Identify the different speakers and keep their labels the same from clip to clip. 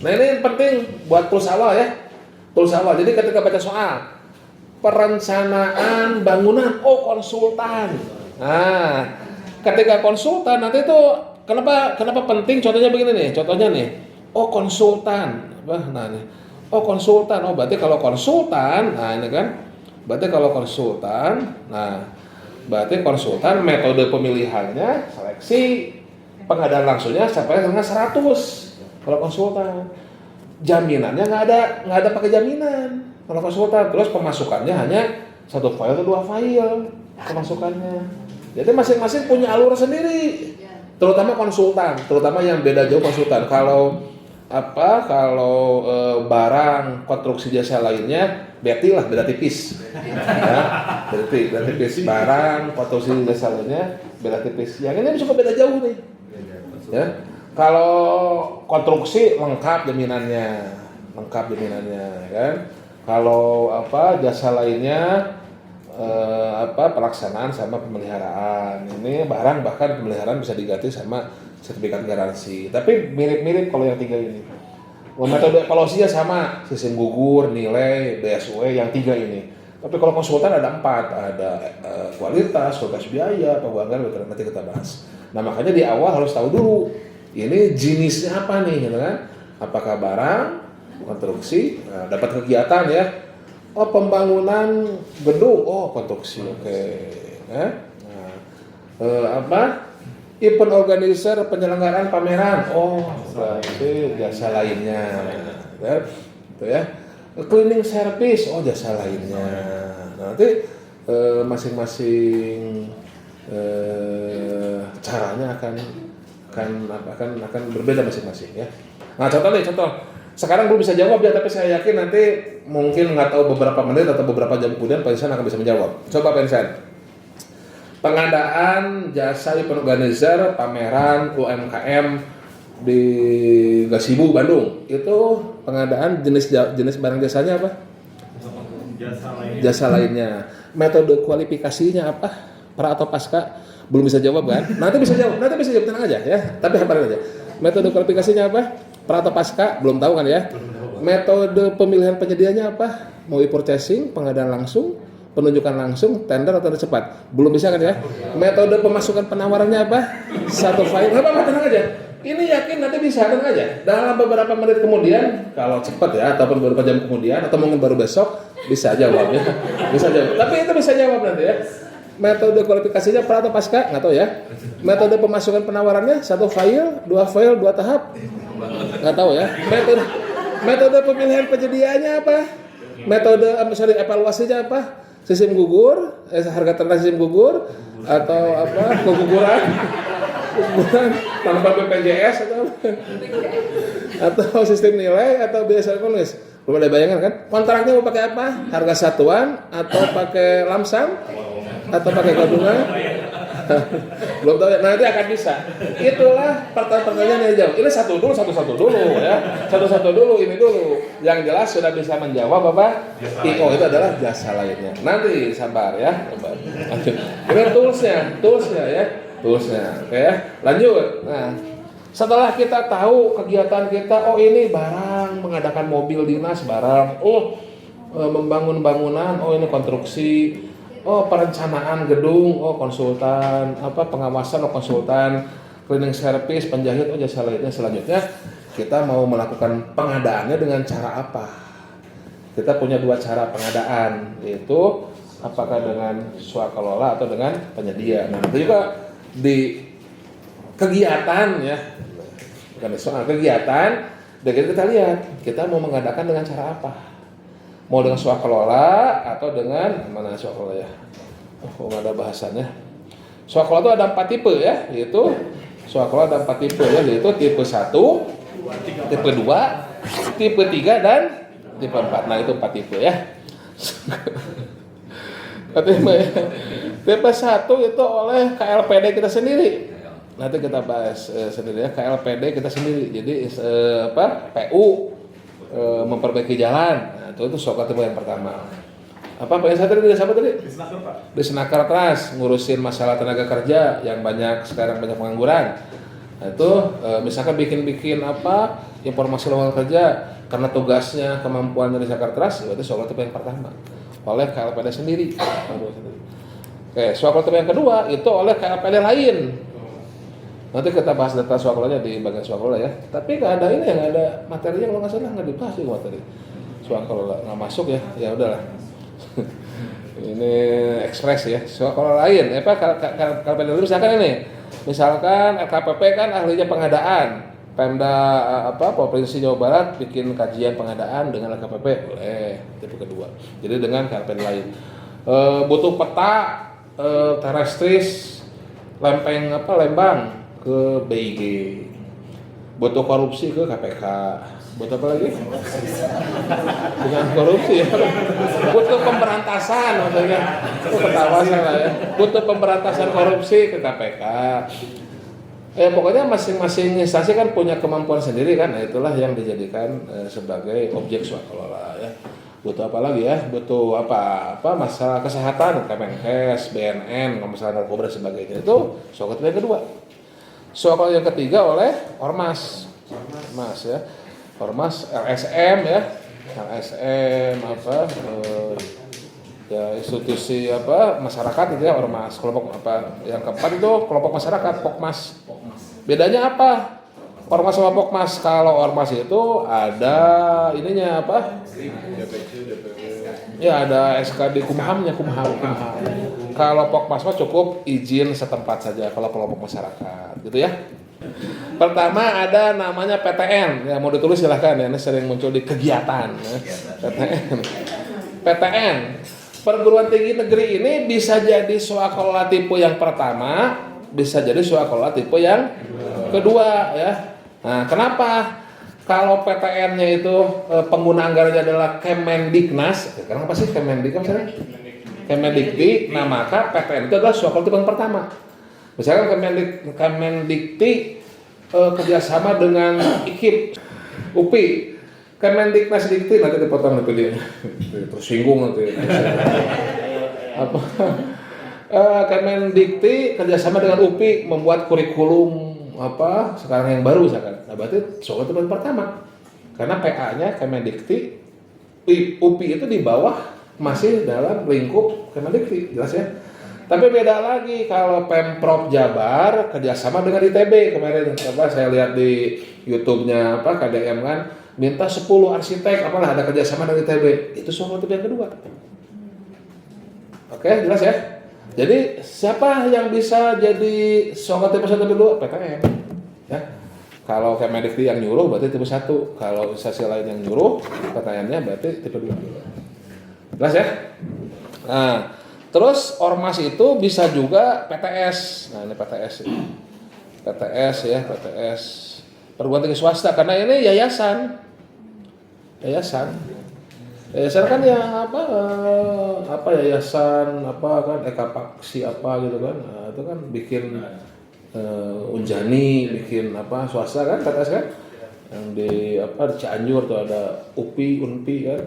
Speaker 1: Nah ini penting buat tools awal ya. Tools awal. Jadi ketika baca soal perencanaan bangunan, oh konsultan. Nah, ketika konsultan nanti itu kenapa penting? Contohnya begini nih. Contohnya nih. Oh konsultan. Nah nih. Oh konsultan. Oh berarti kalau konsultan, nah ini kan. Berarti kalau konsultan, nah berarti konsultan metode pemilihannya seleksi pengadaan langsungnya sampai dengan 100 kalau konsultan. Jaminannya nggak ada pakai jaminan kalau konsultan. Terus pemasukannya hanya 1 file atau 2 file pemasukannya. Jadi masing-masing punya alur sendiri. Terutama konsultan, terutama yang beda jauh konsultan. Kalau barang konstruksi jasa lainnya beda tipis. Ya, beda tipis. Barang konstruksi jasa lainnya beda tipis. Yang ini bisa beda jauh nih. Ya. Kalau konstruksi lengkap jaminannya, kan. Kalau jasa lainnya pelaksanaan sama pemeliharaan. Ini barang bahkan pemeliharaan bisa diganti sama sertifikat garansi. Tapi mirip-mirip kalau yang 3 ini. Metode evaluasinya sama, sistem gugur, nilai, BSW yang 3 ini. Tapi kalau konsultan ada 4, ada kualitas biaya, pembuangan, nanti kita bahas. Nah makanya di awal harus tahu dulu, ini jenisnya apa nih, gitu kan? Apakah barang, konstruksi, dapat kegiatan ya. Oh pembangunan gedung, oh konstruksi, oke. Event organizer penyelenggaraan pameran, oh berarti jasa lainnya, gitu ya. Cleaning service, oh jasa lainnya. Nanti masing-masing caranya akan berbeda masing-masing ya. Nah contoh. Sekarang belum bisa jawab ya, tapi saya yakin nanti mungkin nggak tahu beberapa menit atau beberapa jam kemudian Pak Insan akan bisa menjawab. Coba Pak Insan. Pengadaan jasa event organizer pameran UMKM di Gasibu Bandung itu pengadaan jenis barang jasanya apa? Jasa lainnya. Metode kualifikasinya apa? Pra atau pasca? Belum bisa jawab kan? Nanti bisa jawab tenang aja ya. Tapi hafalin aja. Metode kualifikasinya apa? Pra atau pasca? Belum tahu kan ya? Metode pemilihan penyedianya apa? Mau e-purchasing, pengadaan langsung, penunjukan langsung, tender atau cepat? Belum bisa kan ya? Metode pemasukan penawarannya apa? 1 file. Enggak apa-apa, tenang aja. Ini yakin nanti bisa, tenang aja. Dalam beberapa menit kemudian, kalau cepat ya, ataupun beberapa jam kemudian, atau mungkin baru besok, bisa jawab ya. Bisa jawab. Tapi itu bisa jawab nanti ya. Metode kualifikasinya pra atau pasca? Nggak tahu ya. Metode pemasukan penawarannya 1 file, 2 file, 2 tahap? Nggak tahu ya. Metode pemilihan penyediaannya apa? Metode evaluasinya apa? Sistem gugur, harga terendah sistem gugur, atau keguguran tanpa BPJS atau sistem nilai atau biasa ekonomis. Belum ada bayangan kan? Kontraknya mau pakai apa? Harga satuan atau pakai lamsam atau pakai gabungan? Belum tahu ya. Nanti akan bisa. Itulah pertanyaan yang jawab. Ini satu dulu ya. Satu dulu ini dulu. Yang jelas sudah bisa menjawab apa? IO itu adalah jasa lainnya. Nanti sabar ya. Ini toolsnya ya. Oke ya. Lanjut. Nah, setelah kita tahu kegiatan kita, oh ini barang mengadakan mobil dinas barang, membangun bangunan, oh ini konstruksi, oh perencanaan gedung, oh konsultan, pengawasan, oh konsultan, cleaning service, penjahit, oh jasa lainnya. Selanjutnya kita mau melakukan pengadaannya dengan cara apa? Kita punya 2 cara pengadaan, yaitu apakah dengan swakelola atau dengan penyedia. Nah itu juga di kegiatan ya, bukan soal kegiatan, dan kita lihat kita mau mengadakan dengan cara apa, mau dengan swakelola atau dengan mana swakelola ya, nggak ada bahasannya. Swakelola itu ada 4 tipe ya, yaitu swakelola ada 4 tipe ya, yaitu tipe 1, tipe 2, tipe 3 dan tipe 4. Nah itu 4 tipe ya. Tipe 1 itu oleh KLPD kita sendiri. Nanti kita bahas sendiri ya, KLPD kita sendiri. Jadi PU memperbaiki jalan. Nah, itu swakelola tipe yang pertama. Pak yang tadi siapa tadi? Di Senaker Trust ngurusin masalah tenaga kerja yang sekarang banyak pengangguran. Nah, itu misalkan bikin apa informasi lowongan kerja karena tugasnya kemampuan dari Sakertras, berarti soal tipe yang pertama oleh KLPD sendiri. Oke, soal tipe yang kedua itu oleh KLPD lain. Nanti kita bahas data swakelola di bagian swakelola ya. Tapi nggak ada ini ya, nggak ada materinya kalau nggak salah nggak dibahas di materi swakelola, nggak masuk ya. Ya udahlah. Ini ekspres ya. Swakelola lain, apa KLPD lain misalkan ini. Misalkan LKPP kan ahlinya pengadaan. Pemda Provinsi Jawa Barat bikin kajian pengadaan dengan LKPP boleh tipe kedua. Jadi dengan KLPD lain. Butuh peta terestris Lembang ke BIG, butuh korupsi ke KPK, butuh apa lagi? Bukan korupsi ya, butuh pemberantasan maksudnya, itu ketawa saya ya, butuh pemberantasan korupsi ke KPK. Pokoknya masing-masing instansi kan punya kemampuan sendiri kan, nah itulah yang dijadikan sebagai objek swakelola ya. Butuh apa lagi ya? Butuh apa masalah kesehatan, Kemenkes, BNN, masalah narkoba dan sebagainya. Itu swakelola yang kedua. Soal yang ketiga oleh Ormas ya, Ormas LSM ya, LSM ya institusi masyarakat itu ya, Ormas. Kelompok yang keempat itu kelompok masyarakat, Pokmas. Bedanya apa? Ormas sama Pokmas, kalau Ormas itu ada ininya ya ada SK di Kumhamnya, Kumham. Kalau Pokmas mah cukup izin setempat saja kalau kelompok masyarakat, gitu ya. Pertama ada namanya PTN, ya mau ditulis silahkan ya, ini sering muncul di kegiatan. Ya. PTN, perguruan tinggi negeri ini bisa jadi swakelola tipe yang pertama, bisa jadi swakelola tipe yang kedua ya. Nah, kenapa? Kalau PTN-nya itu pengguna anggarannya adalah Kemendiknas, kenapa sih Kemendiknas maksudnya? Kemendikti, nah maka PTN itu adalah swakelola tipe yang pertama. Misalkan Kemendikti kerjasama dengan IKIP, UPI, Kemendiknas Dikti, nanti dipotong nanti dia tersinggung nanti. Kemendikti kerjasama dengan UPI membuat kurikulum sekarang yang baru misalkan. Nah berarti swakelola tipe yang pertama. Karena PA-nya Kemendikti, UPI itu di bawah masih dalam lingkup Kemendikti, jelas ya. Tapi beda lagi kalau Pemprov Jabar kerjasama dengan ITB kemarin saya lihat di YouTube-nya KDM kan minta 10 arsitek ada kerjasama dengan ITB, itu swakelola tipe yang kedua. Oke, jelas ya. Jadi siapa yang bisa jadi swakelola tipe 1 tipe 2? PTN ya. Kalau Kemendikti yang nyuruh berarti tipe 1, kalau instansi lain yang nyuruh PTN-nya berarti tipe 2. Jelas ya? Nah, terus Ormas itu bisa juga PTS. Nah, ini PTS ini. PTS ya, PTS. Perguruan tinggi swasta karena ini yayasan. Yayasan kan yang yayasan kan Ekapaksi gitu kan. Nah, itu kan bikin Unjani, bikin swasta kan PTS kan. Yang di Cianjur tuh ada UPI, Unpi kan.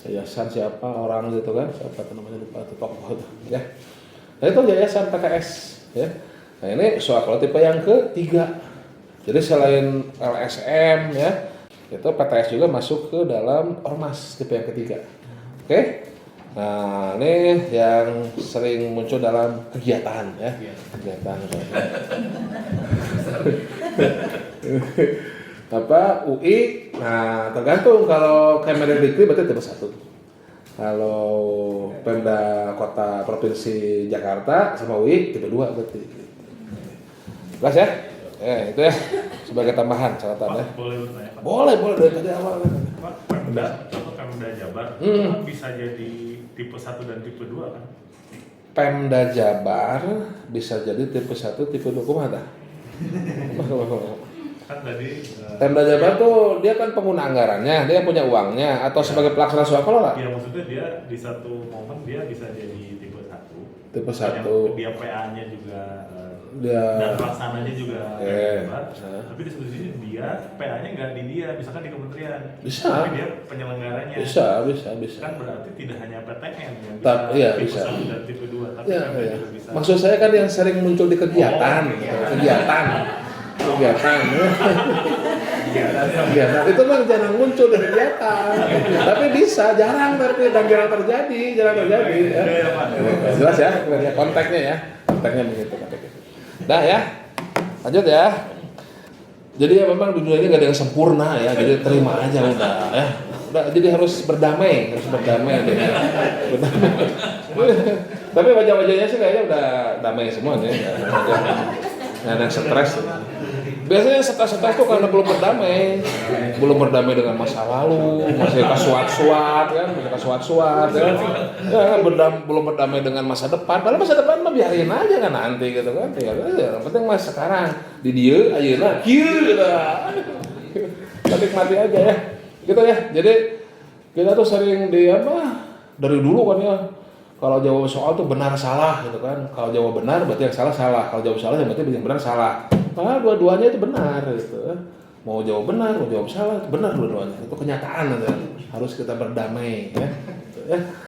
Speaker 1: Yayasan siapa orang gitu kan, siapa namanya lupa itu tokoh ya. Nah itu yayasan PTS ya. Nah ini swakelola tipe yang ketiga. Jadi selain LSM ya, itu PTS juga masuk ke dalam Ormas tipe yang ketiga. Oke. Nah ini yang sering muncul dalam kegiatan ya, kegiatan. UI, nah tergantung kalau Kemendikti berarti tipe 1. Kalau Pemda Kota Provinsi Jakarta sama UI tipe 2 berarti. Jelas ya? Itu ya sebagai tambahan catatan ya. Boleh dari tadi awal.
Speaker 2: Pemda Jabar kan bisa jadi tipe 1 dan tipe 2 kan?
Speaker 1: Pemda Jabar bisa jadi tipe 1, tipe 2 kumaha tah?
Speaker 2: Kan tadi
Speaker 1: Pemda Jabar tuh dia kan pengguna anggarannya, dia punya uangnya atau sebagai pelaksana swakelola?
Speaker 2: Iya, maksudnya dia di satu momen dia bisa jadi tipe 1.
Speaker 1: Tipe 1.
Speaker 2: Dia PA-nya juga
Speaker 1: dia
Speaker 2: dan pelaksananya juga Jabar. Tapi di satu sisi dia PA-nya nggak di dia, misalkan di kementerian.
Speaker 1: Bisa.
Speaker 2: Tapi dia penyelenggaranya.
Speaker 1: Bisa.
Speaker 2: Kan berarti tidak hanya PTN yang
Speaker 1: bisa
Speaker 2: tipe 1 dan tipe 2, tapi
Speaker 1: ya.
Speaker 2: juga bisa.
Speaker 1: Maksud saya kan yang sering muncul di kegiatan, kegiatan. kegiatan. Kegiatan itu mah jarang muncul dari kegiatan. Tapi bisa, jarang tapi dan jarang terjadi. Ya. Jelas ya, konteksnya ya. Konteksnya begitu. Dah ya, lanjut ya. Jadi ya memang dunia ini gak ada yang sempurna ya, jadi terima aja udah ya. Udah, jadi harus berdamai dengan Tapi wajah-wajahnya sih kayaknya udah damai semua nih. Nggak ada yang stres. Biasanya stres tuh karena belum berdamai dengan masa lalu, masih kasuat-suat kan, ya kan belum berdamai dengan masa depan. Padahal masa depan mah biarin aja kan nanti gitu kan, tinggal aja. Yang penting mas sekarang di dia ayeuna kieu gitu. Nikmati aja ya, gitu ya. Jadi kita tuh sering dari dulu kan ya. Kalau jawab soal tuh benar salah gitu kan. Kalau jawab benar berarti yang salah. Kalau jawab salah berarti yang benar salah. Padahal dua-duanya itu benar gitu. Mau jawab benar, mau jawab salah itu benar dua-duanya. Itu kenyataan gitu. Harus kita berdamai ya. Gitu, ya.